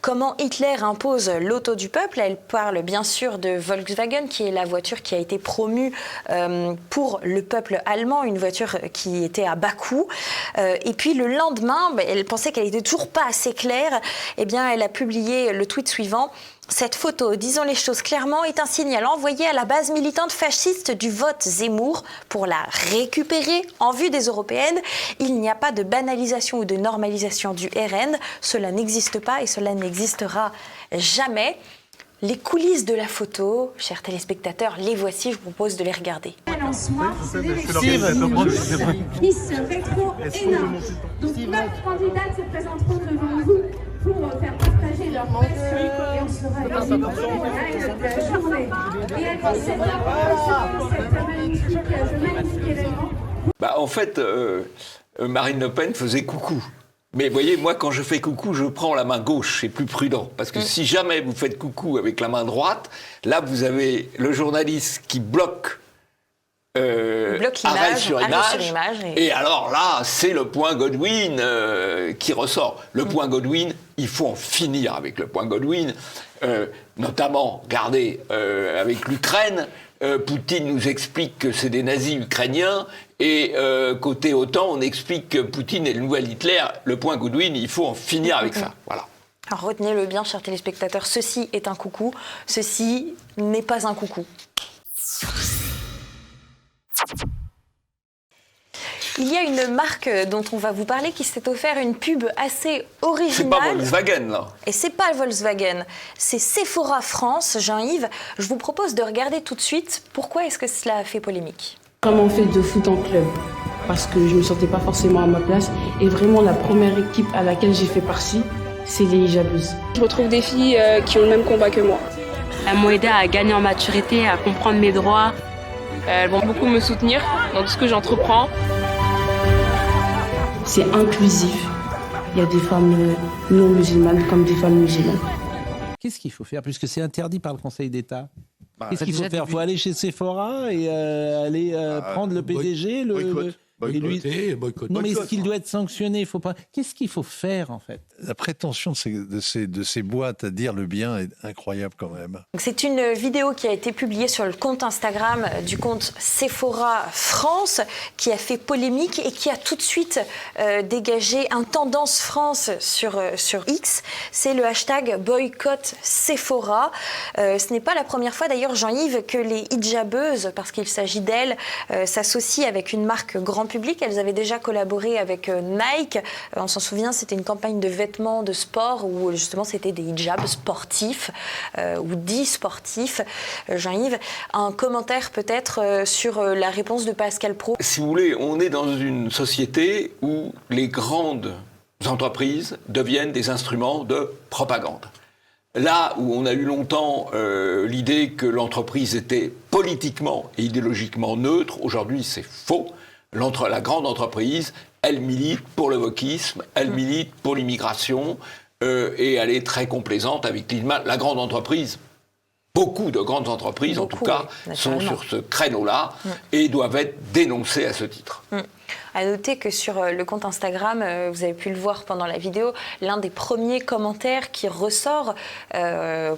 comment Hitler impose l'auto du peuple. Elle parle bien sûr de Volkswagen, qui est la voiture qui a été promue pour le peuple allemand, une voiture qui était à bas coût. Et puis le lendemain, elle pensait qu'elle n'était toujours pas assez claire. Eh bien, elle a publié le tweet suivant. Cette photo, disons les choses clairement, est un signal envoyé à la base militante fasciste du vote Zemmour pour la récupérer en vue des européennes. Il n'y a pas de banalisation ou de normalisation du RN. Cela n'existe pas et cela n'existera jamais. Les coulisses de la photo, chers téléspectateurs, les voici, je vous propose de les regarder. En soi, c'est l'élection qui se rétro-énorme. Donc 9 candidates se présenteront devant vous pour faire partager leur passion et on sera ici pour la journée. Et à 17h, cette magnifique événement. En fait, Marine Le Pen faisait coucou. Mais vous voyez, moi, quand je fais coucou, je prends la main gauche, c'est plus prudent. Parce que si jamais vous faites coucou avec la main droite, là, vous avez le journaliste qui bloque arrêt sur image. Et alors là, c'est le point Godwin qui ressort. Le point Godwin, il faut en finir avec le point Godwin. Notamment, regardez, avec l'Ukraine, Poutine nous explique que c'est des nazis ukrainiens. Et côté OTAN, on explique que Poutine est le nouvel Hitler. Le point Godwin, il faut en finir avec ça. Voilà. Alors retenez-le bien, chers téléspectateurs, ceci est un coucou, ceci n'est pas un coucou. Il y a une marque dont on va vous parler qui s'est offert une pub assez originale. C'est pas Volkswagen, là. Et c'est pas Volkswagen, c'est Sephora France, Jean-Yves. Je vous propose de regarder tout de suite pourquoi est-ce que cela a fait polémique. Comment on fait de foot en club, parce que je me sentais pas forcément à ma place. Et vraiment, la première équipe à laquelle j'ai fait partie, c'est les Hijabeuses. Je retrouve des filles qui ont le même combat que moi. Elles m'ont aidé à gagner en maturité, à comprendre mes droits. Elles vont beaucoup me soutenir dans tout ce que j'entreprends. C'est inclusif. Il y a des femmes non musulmanes comme des femmes musulmanes. Qu'est-ce qu'il faut faire puisque c'est interdit par le Conseil d'État? Qu'est-ce qu'il faut faire? Il faut aller chez Sephora et aller prendre le PDG, boycotter. Non, mais est-ce qu'il doit être sanctionné? Faut pas. Qu'est-ce qu'il faut faire en fait? La prétention de ces boîtes à dire le bien est incroyable quand même. C'est une vidéo qui a été publiée sur le compte Instagram du compte Sephora France qui a fait polémique et qui a tout de suite dégagé un tendance France sur X. C'est le hashtag boycott Sephora. Ce n'est pas la première fois d'ailleurs, Jean-Yves, que les hijabeuses, parce qu'il s'agit d'elles, s'associent avec une marque grand public. Elles avaient déjà collaboré avec Nike. On s'en souvient, c'était une campagne de vêtements de sport où justement c'était des hijabs sportifs ou dits sportifs. Jean-Yves, un commentaire peut-être sur la réponse de Pascal Praud. Si vous voulez, on est dans une société où les grandes entreprises deviennent des instruments de propagande. Là où on a eu longtemps l'idée que l'entreprise était politiquement et idéologiquement neutre, aujourd'hui c'est faux. La grande entreprise, elle milite pour le wokisme, elle milite pour l'immigration, et elle est très complaisante avec la grande entreprise. Beaucoup de grandes entreprises, en tout cas, sont sur ce créneau-là et doivent être dénoncées à ce titre. À noter que sur le compte Instagram, vous avez pu le voir pendant la vidéo, l'un des premiers commentaires qui ressort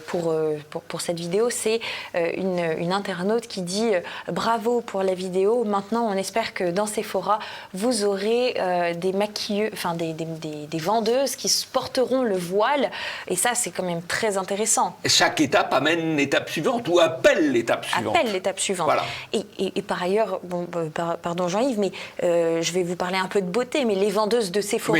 pour cette vidéo, c'est une internaute qui dit « Bravo pour la vidéo, maintenant on espère que dans Sephora, vous aurez des maquilleux, enfin des vendeuses qui porteront le voile. » Et ça, c'est quand même très intéressant. Chaque étape amène l'étape suivante ou appelle l'étape suivante. Appelle l'étape suivante. Voilà. Et par ailleurs, pardon Jean-Yves, mais je vais vous parler un peu de beauté, mais les vendeuses de Sephora,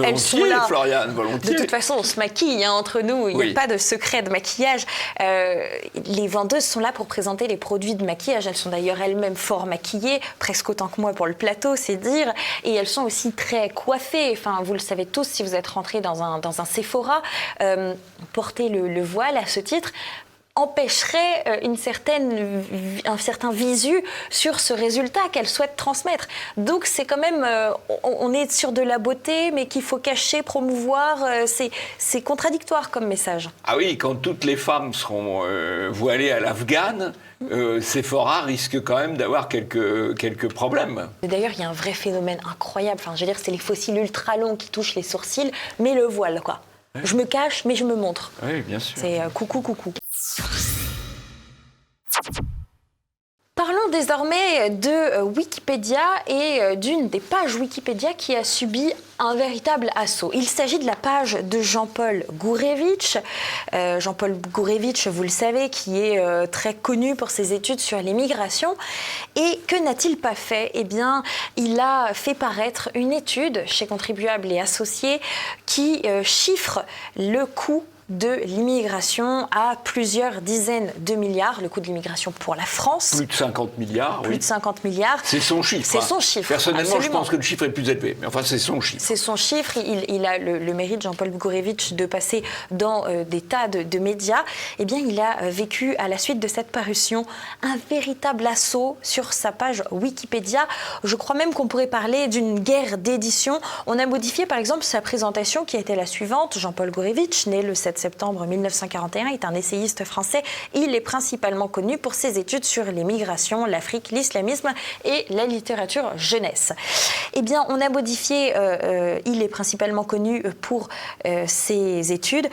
elles sont là. Floriane, volontiers. De toute façon, on se maquille entre nous, il n'y a pas de secret de maquillage. Les vendeuses sont là pour présenter les produits de maquillage. Elles sont d'ailleurs elles-mêmes fort maquillées, presque autant que moi pour le plateau, c'est dire. Et elles sont aussi très coiffées. Enfin, vous le savez tous si vous êtes rentrés dans un Sephora. Porter le voile à ce titre empêcherait un certain visu sur ce résultat qu'elle souhaite transmettre. Donc c'est quand même, on est sur de la beauté, mais qu'il faut cacher, promouvoir, c'est contradictoire comme message. Ah oui, quand toutes les femmes seront voilées à l'afghane, Sephora risque quand même d'avoir quelques problèmes. D'ailleurs, il y a un vrai phénomène incroyable, enfin, je veux dire, c'est les fossiles ultra longs qui touchent les sourcils, mais le voile, quoi. Ouais. Je me cache, mais je me montre. Oui, bien sûr. C'est coucou. Parlons désormais de Wikipédia et d'une des pages Wikipédia qui a subi un véritable assaut. Il s'agit de la page de Jean-Paul Gourevitch. Jean-Paul Gourevitch, vous le savez, qui est très connu pour ses études sur l'immigration. Et que n'a-t-il pas fait ? Eh bien, il a fait paraître une étude chez Contribuables et Associés qui chiffre le coût de l'immigration à plusieurs dizaines de milliards, le coût de l'immigration pour la France. Plus de 50 milliards, Plus de 50 milliards. C'est son chiffre. C'est son chiffre. Personnellement, absolument. Je pense que le chiffre est plus élevé, mais enfin, c'est son chiffre. C'est son chiffre. Il a le mérite, Jean-Paul Gourevitch, de passer dans des tas de médias. Eh bien, il a vécu, à la suite de cette parution, un véritable assaut sur sa page Wikipédia. Je crois même qu'on pourrait parler d'une guerre d'édition. On a modifié, par exemple, sa présentation qui a été la suivante. Jean-Paul Gourevitch, né le 7 septembre 1941, est un essayiste français. Il est principalement connu pour ses études sur l'immigration, l'Afrique, l'islamisme et la littérature jeunesse. Eh bien, on a modifié, il est principalement connu pour ses études,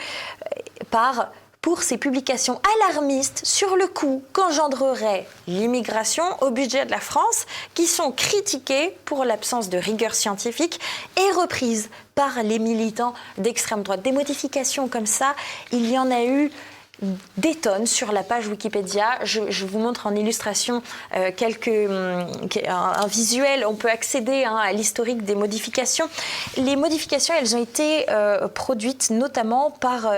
pour ses publications alarmistes sur le coût qu'engendrerait l'immigration au budget de la France, qui sont critiquées pour l'absence de rigueur scientifique et reprises par les militants d'extrême droite. Des modifications comme ça, il y en a eu des tonnes sur la page Wikipédia. Je vous montre en illustration un visuel. On peut accéder à l'historique des modifications. Les modifications, elles ont été produites notamment par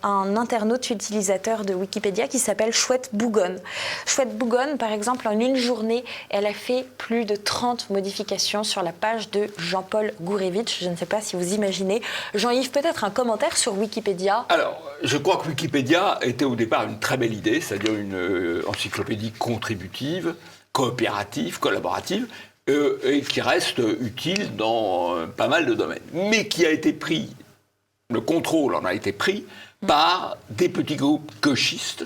un internaute utilisateur de Wikipédia qui s'appelle Chouette Bougonne. Chouette Bougonne, par exemple, en une journée, elle a fait plus de 30 modifications sur la page de Jean-Paul Gourevitch. Je ne sais pas si vous imaginez. Jean-Yves, peut-être un commentaire sur Wikipédia ? Alors, je crois que Wikipédia était au départ une très belle idée, c'est-à-dire une encyclopédie contributive, coopérative, collaborative, et qui reste utile dans pas mal de domaines. Mais qui a été pris, le contrôle en a été pris par des petits groupes gauchistes,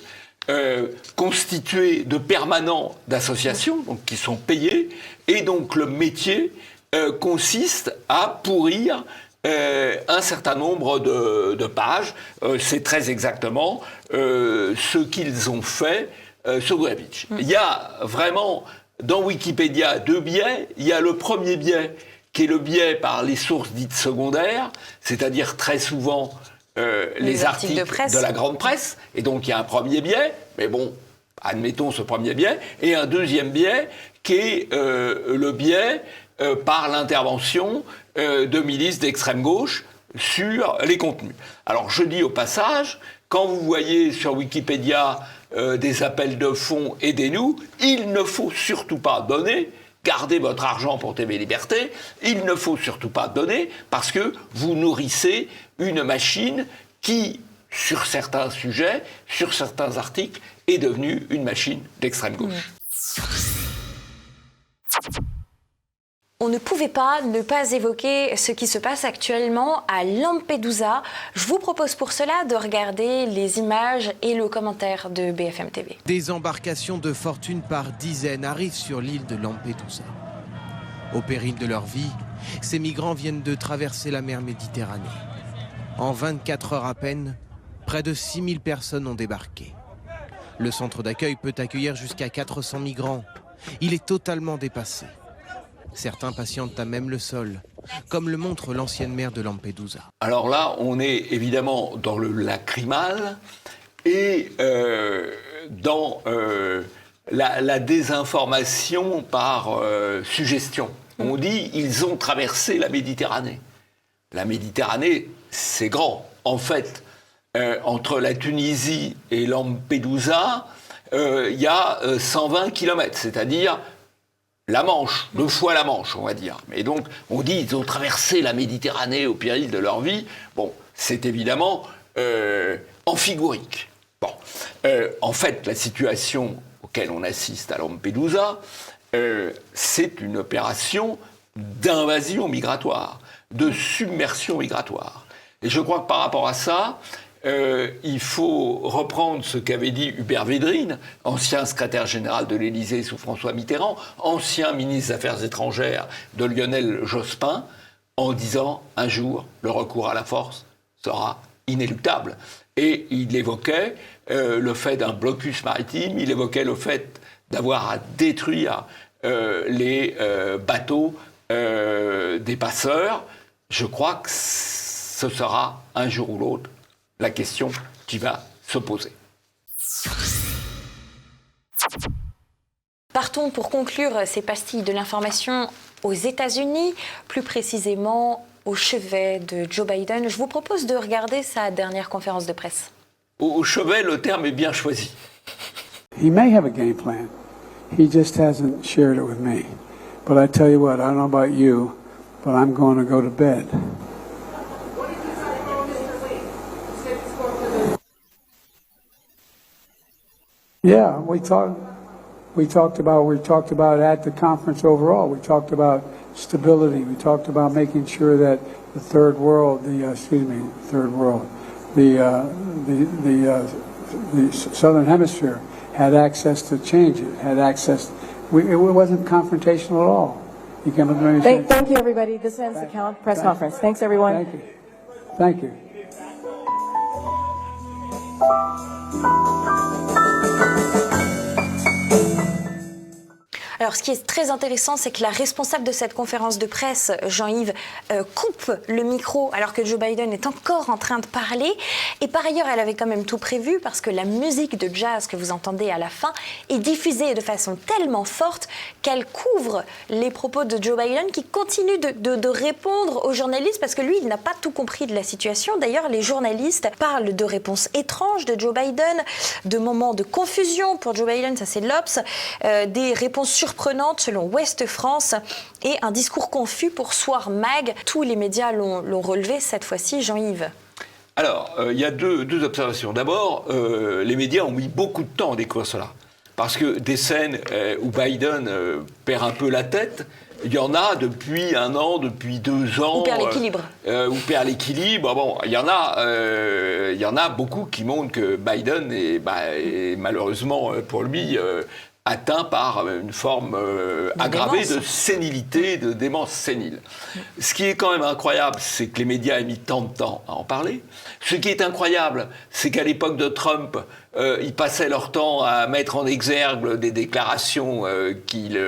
constitués de permanents d'associations, donc qui sont payés, et donc le métier consiste à pourrir un certain nombre de pages. C'est très exactement ce qu'ils ont fait sur Gourevitch. Il y a vraiment dans Wikipédia deux biais. Il y a le premier biais qui est le biais par les sources dites secondaires, c'est-à-dire très souvent les articles de la grande presse. Et donc il y a un premier biais, mais bon, admettons ce premier biais, et un deuxième biais qui est le biais par l'intervention de milices d'extrême gauche sur les contenus. Alors je dis au passage, quand vous voyez sur Wikipédia des appels de fonds, aidez-nous, il ne faut surtout pas donner, gardez votre argent pour TV Liberté, il ne faut surtout pas donner parce que vous nourrissez une machine qui sur certains sujets, sur certains articles, est devenue une machine d'extrême gauche. On ne pouvait pas ne pas évoquer ce qui se passe actuellement à Lampedusa. Je vous propose pour cela de regarder les images et le commentaire de BFM TV. Des embarcations de fortune par dizaines arrivent sur l'île de Lampedusa. Au péril de leur vie, ces migrants viennent de traverser la mer Méditerranée. En 24 heures à peine, près de 6000 personnes ont débarqué. Le centre d'accueil peut accueillir jusqu'à 400 migrants. Il est totalement dépassé. Certains patientent à même le sol, comme le montre l'ancienne maire de Lampedusa. Alors là, on est évidemment dans le lacrymal et dans la désinformation par suggestion. On dit ils ont traversé la Méditerranée. La Méditerranée, c'est grand. En fait, entre la Tunisie et Lampedusa, il y a 120 km, c'est-à-dire la Manche, 2 fois la Manche, on va dire. Mais donc, on dit ils ont traversé la Méditerranée au péril de leur vie. Bon, c'est évidemment amphigorique. Bon, en fait, la situation auquel on assiste à Lampedusa, c'est une opération d'invasion migratoire, de submersion migratoire. Et je crois que par rapport à ça, il faut reprendre ce qu'avait dit Hubert Védrine, ancien secrétaire général de l'Élysée sous François Mitterrand, ancien ministre des Affaires étrangères de Lionel Jospin, en disant un jour le recours à la force sera inéluctable. Et il évoquait le fait d'un blocus maritime, il évoquait le fait d'avoir à détruire les bateaux des passeurs. Je crois que ce sera un jour ou l'autre la question qui va se poser. Partons pour conclure ces pastilles de l'information aux États-Unis, plus précisément au chevet de Joe Biden. Je vous propose de regarder sa dernière conférence de presse. Au chevet, le terme est bien choisi. He may have a game plan. He just hasn't shared it with me. But I tell you what, I don't know about you, but I'm going to go to bed. Yeah, we talked about at the conference overall. We talked about stability. We talked about making sure that the third world, the southern hemisphere had access to change it, had access. It wasn't confrontational at all. You came up with Thank you, everybody. This ends the press conference. Thanks, everyone. Thank you. Thank you. Alors, ce qui est très intéressant, c'est que la responsable de cette conférence de presse, Jean-Yves, coupe le micro alors que Joe Biden est encore en train de parler. Et par ailleurs, elle avait quand même tout prévu parce que la musique de jazz que vous entendez à la fin est diffusée de façon tellement forte qu'elle couvre les propos de Joe Biden qui continue de répondre aux journalistes parce que lui, il n'a pas tout compris de la situation. D'ailleurs, les journalistes parlent de réponses étranges de Joe Biden, de moments de confusion pour Joe Biden, ça c'est l'Obs, des réponses surprenante selon Ouest France et un discours confus pour Soir Mag. Tous les médias l'ont relevé cette fois-ci, Jean-Yves. Alors, il y a deux observations. D'abord, les médias ont mis beaucoup de temps à découvrir cela. Parce que des scènes où Biden perd un peu la tête, il y en a depuis 1 an, depuis 2 ans. Ou perd l'équilibre. Ou perd l'équilibre. Bon, il y en a beaucoup qui montrent que Biden est malheureusement pour lui atteint par une forme aggravée de sénilité, de démence sénile. Ce qui est quand même incroyable, c'est que les médias aient mis tant de temps à en parler. Ce qui est incroyable, c'est qu'à l'époque de Trump, ils passaient leur temps à mettre en exergue des déclarations qu'ils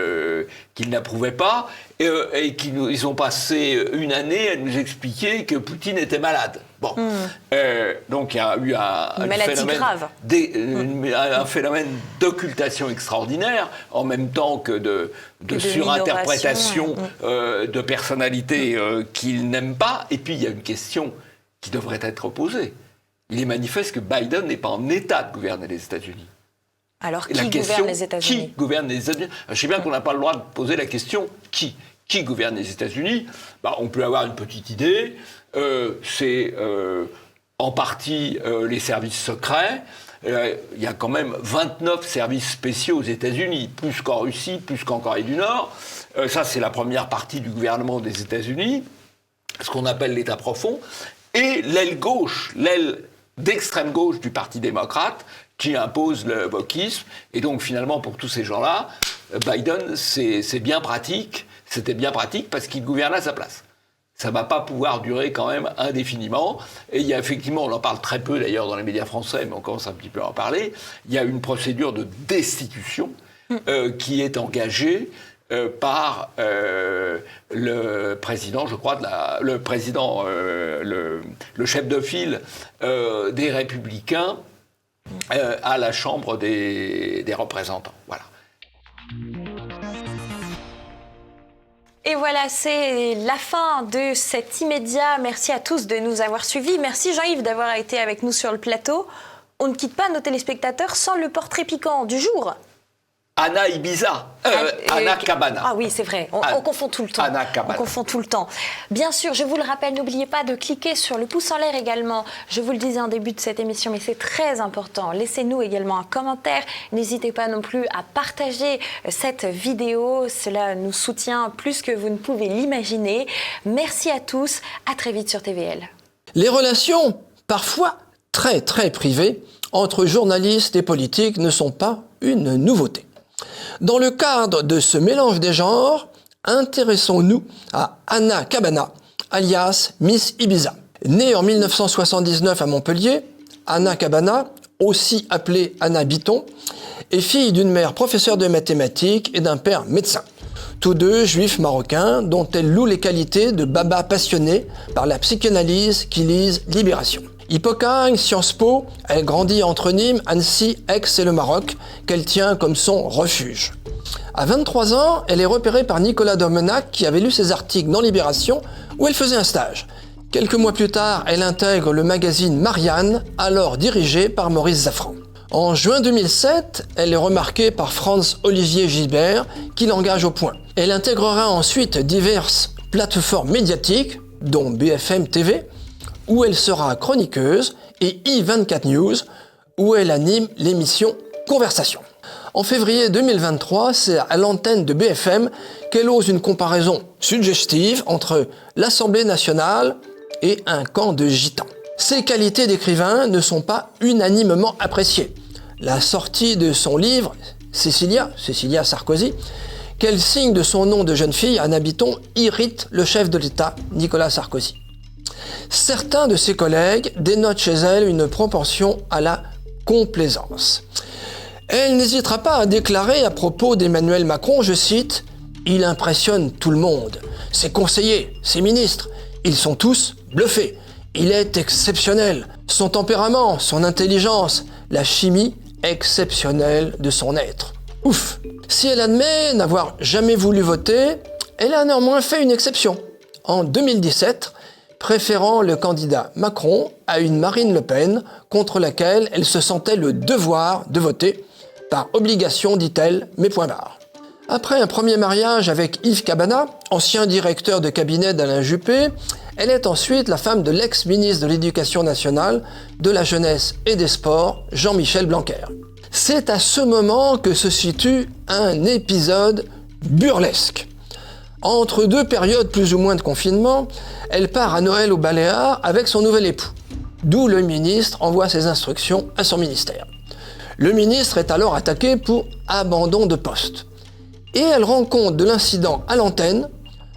n'approuvaient pas, et ils ont passé 1 année à nous expliquer que Poutine était malade. Bon, donc il y a eu un phénomène d'occultation extraordinaire, en même temps que de surinterprétation de personnalités qu'ils n'aiment pas. Et puis il y a une question qui devrait être posée. Il est manifeste que Biden n'est pas en état de gouverner les États-Unis. Alors, qui gouverne les États-Unis ? Qui gouverne les États-Unis ? Je sais bien qu'on n'a pas le droit de poser la question qui gouverne les États-Unis ? On peut avoir une petite idée. C'est en partie les services secrets. Il y a quand même 29 services spéciaux aux États-Unis, plus qu'en Russie, plus qu'en Corée du Nord. Ça, c'est la première partie du gouvernement des États-Unis, ce qu'on appelle l'État profond. Et l'aile gauche, l'aile d'extrême gauche du Parti démocrate, qui impose le wokisme. Et donc, finalement, pour tous ces gens-là, Biden, c'est bien pratique. C'était bien pratique parce qu'il gouverne à sa place. Ça ne va pas pouvoir durer quand même indéfiniment. Et il y a effectivement, on en parle très peu d'ailleurs dans les médias français, mais on commence un petit peu à en parler, il y a une procédure de destitution qui est engagée par le président, je crois, le chef de file des Républicains à la Chambre des représentants. Voilà. Et voilà, c'est la fin de cet immédiat. Merci à tous de nous avoir suivis. Merci Jean-Yves d'avoir été avec nous sur le plateau. On ne quitte pas nos téléspectateurs sans le portrait piquant du jour. Anna Ibiza, Anna Cabana. Ah oui, c'est vrai, on confond tout le temps. Anna Cabana. On confond tout le temps. Bien sûr, je vous le rappelle, n'oubliez pas de cliquer sur le pouce en l'air également. Je vous le disais en début de cette émission, mais c'est très important. Laissez-nous également un commentaire. N'hésitez pas non plus à partager cette vidéo. Cela nous soutient plus que vous ne pouvez l'imaginer. Merci à tous. À très vite sur TVL. Les relations, parfois très très privées, entre journalistes et politiques ne sont pas une nouveauté. Dans le cadre de ce mélange des genres, intéressons-nous à Anna Cabana, alias Miss Ibiza. Née en 1979 à Montpellier, Anna Cabana, aussi appelée Anna Biton, est fille d'une mère professeure de mathématiques et d'un père médecin. Tous deux juifs marocains dont elle loue les qualités de baba passionné par la psychanalyse qui lise Libération. Hippocagne, Sciences Po, elle grandit entre Nîmes, Annecy, Aix et le Maroc, qu'elle tient comme son refuge. À 23 ans, elle est repérée par Nicolas Domenac qui avait lu ses articles dans Libération où elle faisait un stage. Quelques mois plus tard, elle intègre le magazine Marianne, alors dirigé par Maurice Zaffran. En juin 2007, elle est remarquée par Franz-Olivier Gilbert qui l'engage au point. Elle intégrera ensuite diverses plateformes médiatiques, dont BFM TV, où elle sera chroniqueuse, et i24 News, où elle anime l'émission Conversation. En février 2023, c'est à l'antenne de BFM qu'elle ose une comparaison suggestive entre l'Assemblée nationale et un camp de gitans. Ses qualités d'écrivain ne sont pas unanimement appréciées. La sortie de son livre, Cécilia Sarkozy, qu'elle signe de son nom de jeune fille, Anna Biton, irrite le chef de l'État, Nicolas Sarkozy. Certains de ses collègues dénotent chez elle une propension à la complaisance. Elle n'hésitera pas à déclarer à propos d'Emmanuel Macron, je cite, « Il impressionne tout le monde. Ses conseillers, ses ministres, ils sont tous bluffés. Il est exceptionnel. Son tempérament, son intelligence, la chimie exceptionnelle de son être. » Ouf! Si elle admet n'avoir jamais voulu voter, elle a néanmoins fait une exception. En 2017, préférant le candidat Macron à une Marine Le Pen contre laquelle elle se sentait le devoir de voter, par obligation, dit-elle, mais point barre. Après un premier mariage avec Yves Cabana, ancien directeur de cabinet d'Alain Juppé, elle est ensuite la femme de l'ex-ministre de l'Éducation nationale, de la Jeunesse et des Sports, Jean-Michel Blanquer. C'est à ce moment que se situe un épisode burlesque. Entre deux périodes plus ou moins de confinement, elle part à Noël aux Baléares avec son nouvel époux, d'où le ministre envoie ses instructions à son ministère. Le ministre est alors attaqué pour abandon de poste. Et elle rend compte de l'incident à l'antenne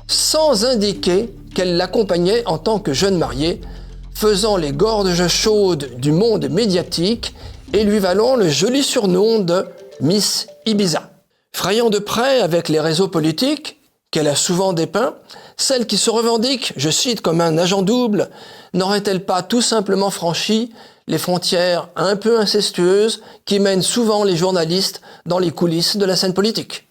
sans indiquer qu'elle l'accompagnait en tant que jeune mariée, faisant les gorges chaudes du monde médiatique et lui valant le joli surnom de Miss Ibiza. Frayant de près avec les réseaux politiques, qu'elle a souvent dépeint, celle qui se revendique, je cite, comme un agent double, n'aurait-elle pas tout simplement franchi les frontières un peu incestueuses qui mènent souvent les journalistes dans les coulisses de la scène politique ?